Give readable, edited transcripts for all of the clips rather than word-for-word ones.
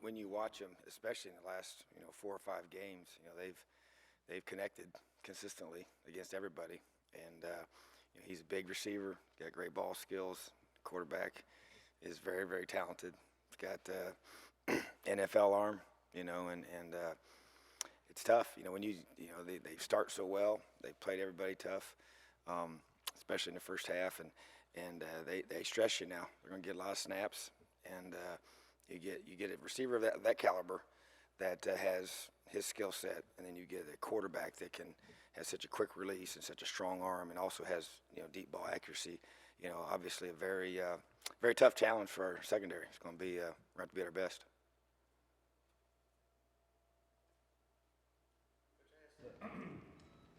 when you watch them, especially in the last 4 or 5 games, they've connected consistently against everybody, and he's a big receiver, got great ball skills. Quarterback is very, very talented. He's got NFL arm, and it's tough. When they start so well, they played everybody tough, especially in the first half, and they stress you now. They're going to get a lot of snaps, and you get a receiver of that caliber that has his skill set, and then you get a quarterback that has such a quick release and such a strong arm, and also has deep ball accuracy. Obviously a very very tough challenge for our secondary. It's going to be we're going to have to be at our best.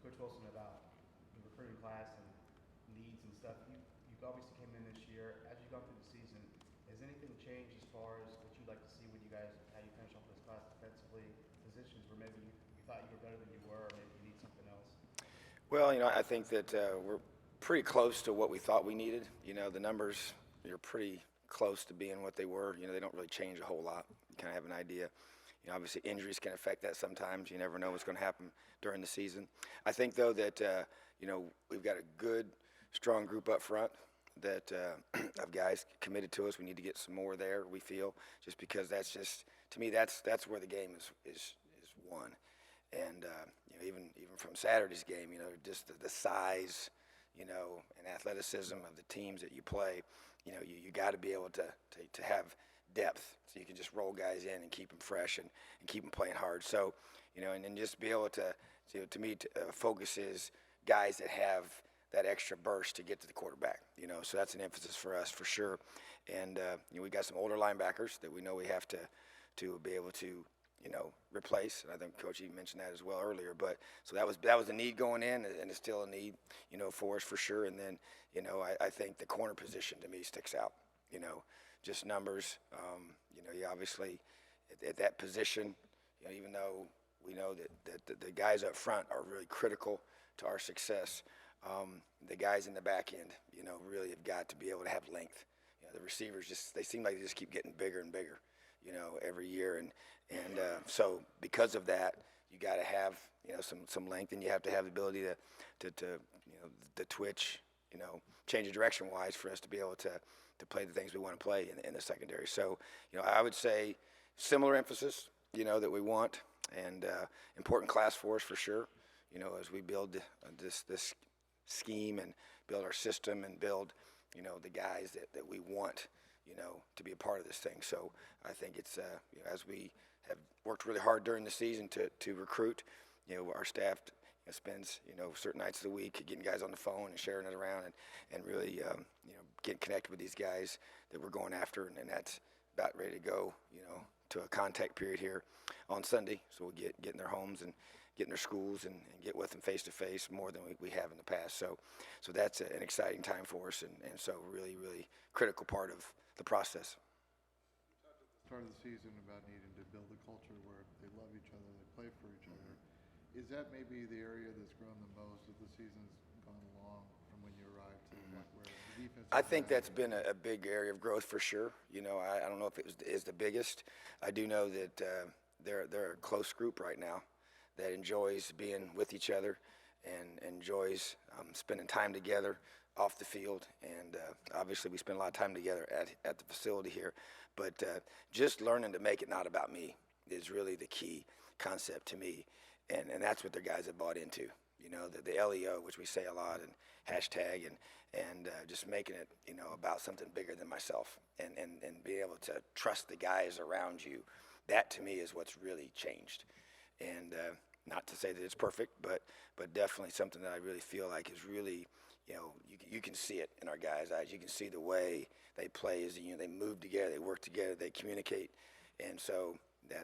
Coach Wilson, about the recruiting class and needs and stuff. You obviously came in this year. As you've gone through the season, has anything changed as far as what you'd like to see when you guys, how you finish off this class defensively, positions where maybe you thought you were better than you were, or maybe you need something else? Well, I think that we're pretty close to what we thought we needed. The numbers are pretty close to being what they were. They don't really change a whole lot. You kind of have an idea. Obviously injuries can affect that sometimes. You never know what's going to happen during the season. I think, though, that we've got a good, strong group up front that of guys committed to us. We need to get some more there, we feel, just because that's just, to me, that's where the game is won. And even from Saturday's game, just the size, and athleticism of the teams that you play, you got to be able to have depth, so you can just roll guys in and keep them fresh and keep them playing hard. So, and then just be able to me, focus is guys that have that extra burst to get to the quarterback. So that's an emphasis for us for sure. And we got some older linebackers that we know we have to be able to replace. And I think Coach even mentioned that as well earlier. But so that was a need going in, and it's still a need, for us for sure. And then I think the corner position to me sticks out. Just numbers. You obviously at that position, even though we know that the guys up front are really critical to our success, the guys in the back end, really have got to be able to have length. The receivers they seem like they just keep getting bigger and bigger, every year, and so because of that, you got to have some length, and you have to have the ability to twitch, change of direction wise for us to be able to play the things we want to play in the secondary. So, I would say similar emphasis, that we want, and important class for us for sure, as we build this scheme and build our system and build, the guys that we want, to be a part of this thing. So I think it's, as we have worked really hard during the season to recruit, our staff spends, certain nights of the week getting guys on the phone and sharing it around and really, getting connected with these guys that we're going after, and that's about ready to go, to a contact period here on Sunday. So we'll get in their homes and get in their schools and get with them face to face more than we have in the past. So that's an exciting time for us, and so really, really critical part of the process. You talked at the start of the season about needing to build a culture where they love each other, they play for each other. Is that maybe the area that's grown the most as the season's gone along from when you arrived to the point where the defense? I think that's been a big area of growth for sure. I don't know if it is the biggest. I do know that they're a close group right now that enjoys being with each other and enjoys spending time together off the field. And obviously we spend a lot of time together at the facility here. But just learning to make it not about me is really the key concept to me. And that's what the guys have bought into. The LEO, which we say a lot, and hashtag, and just making it, about something bigger than myself, and being able to trust the guys around you. That to me is what's really changed. And not to say that it's perfect, but definitely something that I really feel like is really, you can see it in our guys' eyes. You can see the way they play as a unit. They move together, they work together, they communicate, and so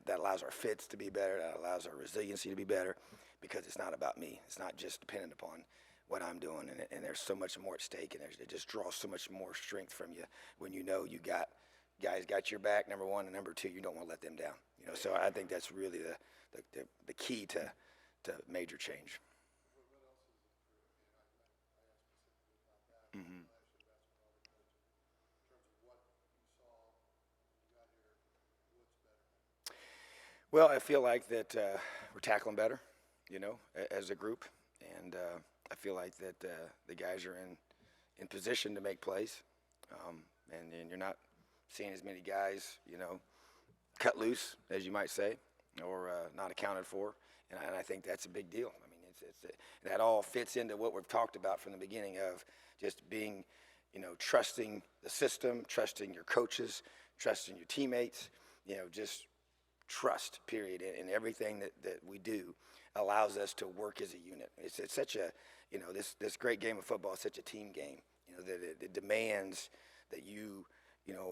that allows our fits to be better. That allows our resiliency to be better, because it's not about me. It's not just dependent upon what I'm doing, and there's so much more at stake, and it just draws so much more strength from you when you know you got guys got your back, number one, and number two, you don't want to let them down. So I think that's really the key to major change. Mm-hmm. Well, I feel like that we're tackling better, as a group, and I feel like that the guys are in position to make plays, and you're not seeing as many guys, cut loose, as you might say, or not accounted for, and I think that's a big deal. I mean, that all fits into what we've talked about from the beginning of just being, trusting the system, trusting your coaches, trusting your teammates, just trust, period, in everything that we do allows us to work as a unit. It's such a, this great game of football is such a team game, that it demands that you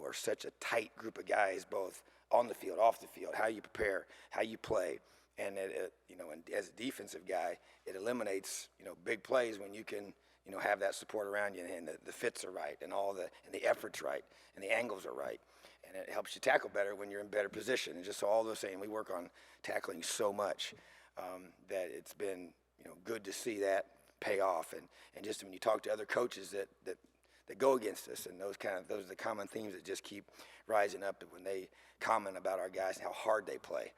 are such a tight group of guys, both on the field, off the field, how you prepare, how you play. And, and as a defensive guy, it eliminates, big plays when you can, have that support around you and the fits are right and and the effort's right and the angles are right. And it helps you tackle better when you're in better position. And just all those things, we work on tackling so much that it's been, good to see that pay off. And just when you talk to other coaches that go against us, and those are the common themes that just keep rising up when they comment about our guys and how hard they play.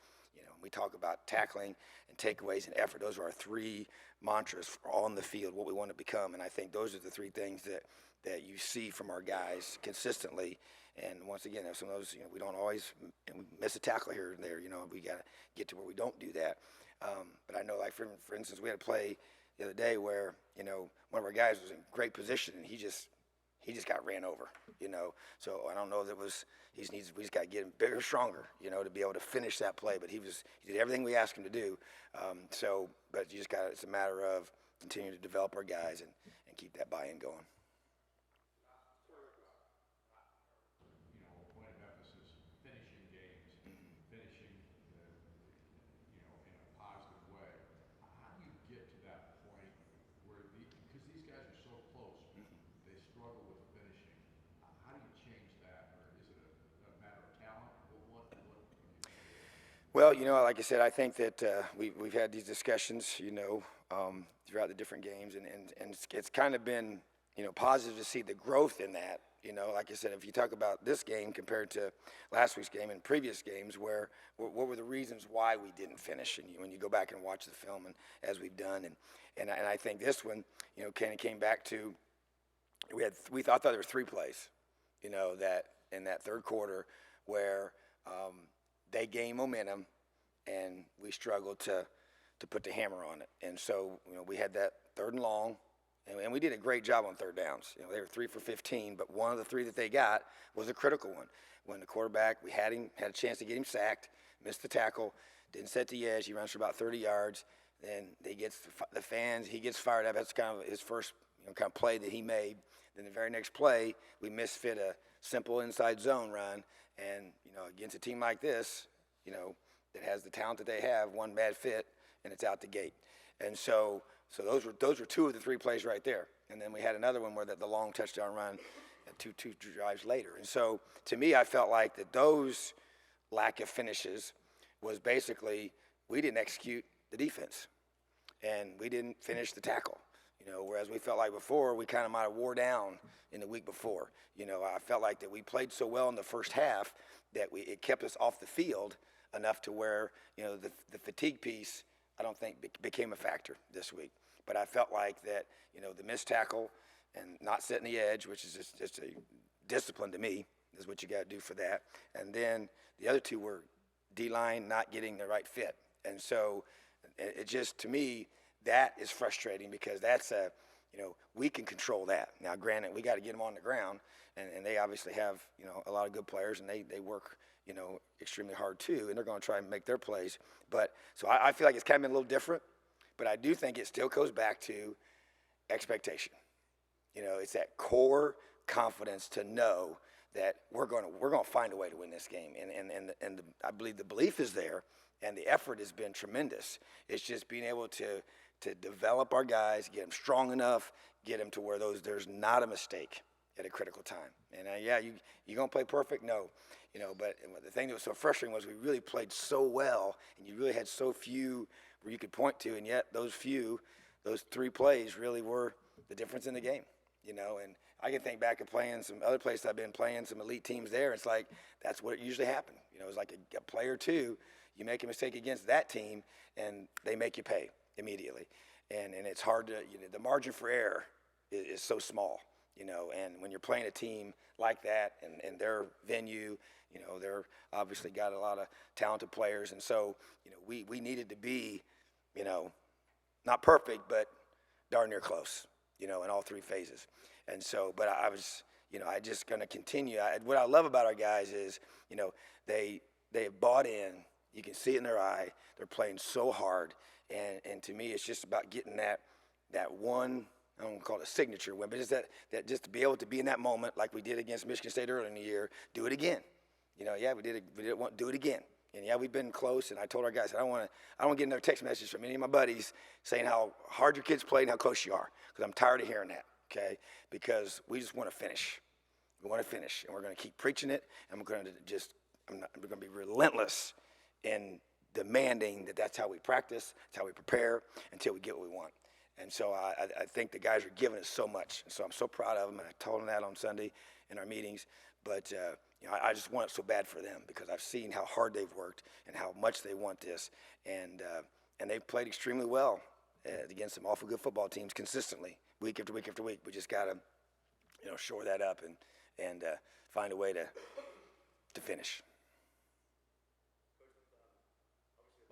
We talk about tackling and takeaways and effort. Those are our three mantras on the field, what we want to become. And I think those are the three things that you see from our guys consistently. And once again, some of those, we don't always miss a tackle here and there. We got to get to where we don't do that. But I know, like, for instance, we had a play the other day where, one of our guys was in great position and he just got ran over, So I don't know if it was, we just got to get him bigger, stronger, to be able to finish that play. But he did everything we asked him to do. But it's a matter of continuing to develop our guys and keep that buy-in going. Point of emphasis, finishing games, finishing, in a positive way. How do you get to that point where, because these guys are so close, they struggle with finishing. How do you change that, or is it a matter of talent? What can you say? Well, like I said, I think that we've had these discussions, throughout the different games, and it's kind of been, positive to see the growth in that. Like I said, if you talk about this game compared to last week's game and previous games, what were the reasons why we didn't finish? And when you go back and watch the film, and as we've done, and I think this one, kind of came back to, I thought there were three plays, that in that third quarter where they gained momentum and we struggled to put the hammer on it. And so, we had that third and long. And we did a great job on third downs. They were 3 for 15, but one of the three that they got was a critical one. When the quarterback, we had a chance to get him sacked, missed the tackle, didn't set the edge. He runs for about 30 yards. Then he gets the fans. He gets fired up. That's kind of his first kind of play that he made. Then the very next play, we misfit a simple inside zone run. And, against a team like this, that has the talent that they have, one bad fit, and it's out the gate. And so those were two of the three plays right there. And then we had another one where the long touchdown run two drives later. And so to me, I felt like that those lack of finishes was basically we didn't execute the defense and we didn't finish the tackle. Whereas we felt like before we kind of might have wore down in the week before. I felt like that we played so well in the first half that it kept us off the field enough to where, the fatigue piece I don't think became a factor this week. But I felt like that, the missed tackle and not setting the edge, which is just a discipline to me, is what you got to do for that. And then the other two were D-line not getting the right fit. And so it just, to me, that is frustrating because that's we can control that. Now, granted, we got to get them on the ground, and they obviously have, a lot of good players, and they work, extremely hard too, and they're going to try and make their plays. But so I feel like it's kind of been a little different, but I do think it still goes back to expectation. It's that core confidence to know that we're going to find a way to win this game, and I believe the belief is there, and the effort has been tremendous. It's just being able to develop our guys, get them strong enough, get them to where there's not a mistake at a critical time. And you gonna play perfect? No, But the thing that was so frustrating was we really played so well, and you really had so few where you could point to, and yet those three plays really were the difference in the game. And I can think back of playing some other places I've been playing, some elite teams there. It's like that's what usually happened. know, it's like a play or two, you make a mistake against that team, and they make you pay immediately. And it's hard to, you know, the margin for error is so small, you know, and when you're playing a team like that and their venue, you know, they're obviously got a lot of talented players. And so, you know, we needed to be, you know, not perfect, but darn near close, you know, in all three phases. And so, but I was, you know, I just going to continue. What I love about our guys is, you know, they have bought in. You can see it in their eye. They're playing so hard. And to me, it's just about getting that one, I don't call it a signature win, but just that just to be able to be in that moment like we did against Michigan State earlier in the year, do it again. You know, yeah, we did want do it again. And yeah, we've been close, and I told our guys, I don't get another text message from any of my buddies saying how hard your kids played and how close you are, because I'm tired of hearing that, okay? Because we just want to finish. We want to finish, and we're going to keep preaching it, and we're going to be relentless in demanding that that's how we practice, that's how we prepare until we get what we want. And so I think the guys are giving us so much, and so I'm so proud of them, and I told them that on Sunday in our meetings. But you know, I just want it so bad for them because I've seen how hard they've worked and how much they want this, and they've played extremely well against some awful good football teams consistently, week after week after week. We just got to, you know, shore that up and find a way to finish.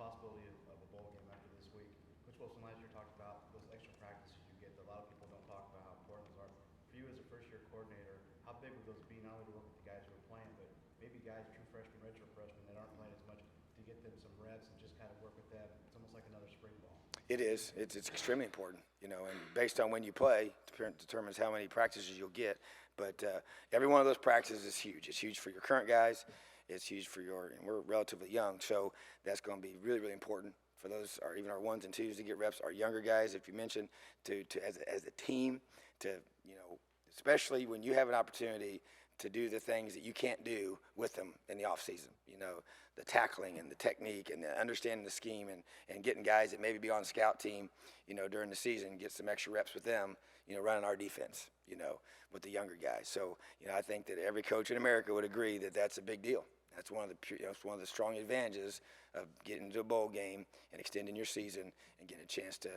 Possibility of a bowl game after this week. Coach Wilson last year talked about those extra practices you get that a lot of people don't talk about how important those are. For you as a first-year coordinator, how big would those be, not only to work with the guys who are playing, but maybe guys, true freshmen, redshirt freshmen that aren't playing as much, to get them some reps and just kind of work with them? It's almost like another spring ball. It is. It's extremely important, you know, and based on when you play, determines how many practices you'll get. But every one of those practices is huge. It's huge for your current guys. It's huge for and we're relatively young, so that's going to be really, really important for those, or even our ones and twos to get reps. Our younger guys, if you mentioned, to as a team, to, you know, especially when you have an opportunity to do the things that you can't do with them in the off season. You know, the tackling and the technique and the understanding the scheme and getting guys that maybe be on the scout team, you know, during the season, get some extra reps with them, you know, running our defense, you know, with the younger guys. So, you know, I think that every coach in America would agree that that's a big deal. That's one of the strong advantages of getting to a bowl game and extending your season and getting a chance to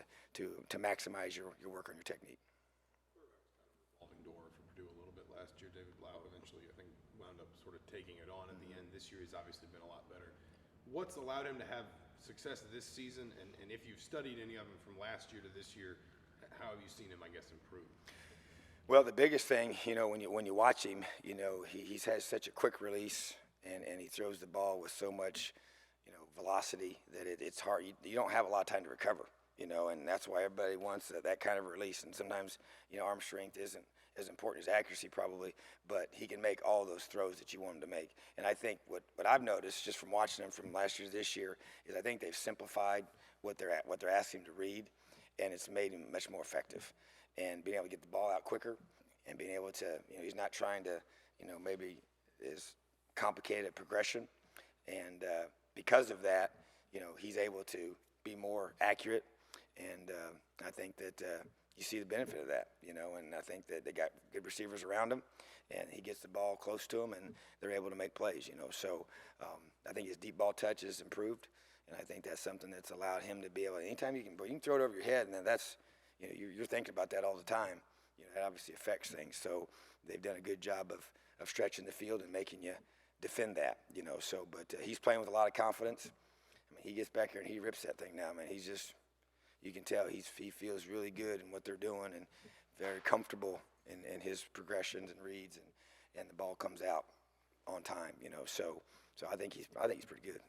maximize your work on your technique. Revolving door for Purdue a little bit last year. David Blau eventually, I think, wound up sort of taking it on at the end. This year he's obviously been a lot better. What's allowed him to have success this season? And if you've studied any of him from last year to this year, how have you seen him, I guess, improve? Well, the biggest thing, you know, when you watch him, you know, he's has such a quick release. And he throws the ball with so much, you know, velocity that it's hard. You don't have a lot of time to recover, you know, and that's why everybody wants that kind of release. And sometimes, you know, arm strength isn't as important as accuracy probably, but he can make all those throws that you want him to make. And I think what I've noticed just from watching him from last year to this year is I think they've simplified what they're asking him to read, and it's made him much more effective. And being able to get the ball out quicker and being able to, you know, he's not trying to, you know, maybe is complicated progression, and because of that, you know, he's able to be more accurate, and I think that you see the benefit of that, you know, and I think that they got good receivers around him, and he gets the ball close to him, and they're able to make plays, you know. So I think his deep ball touch has improved, and I think that's something that's allowed him to be able. Anytime you can throw it over your head, and then that's, you know, you're thinking about that all the time. You know, it obviously affects things. So they've done a good job of stretching the field and making you defend that, you know. So, but he's playing with a lot of confidence. I mean, he gets back here and he rips that thing now, man. He's just, you can tell he feels really good in what they're doing and very comfortable in his progressions and reads, and the ball comes out on time, you know. So I think he's pretty good.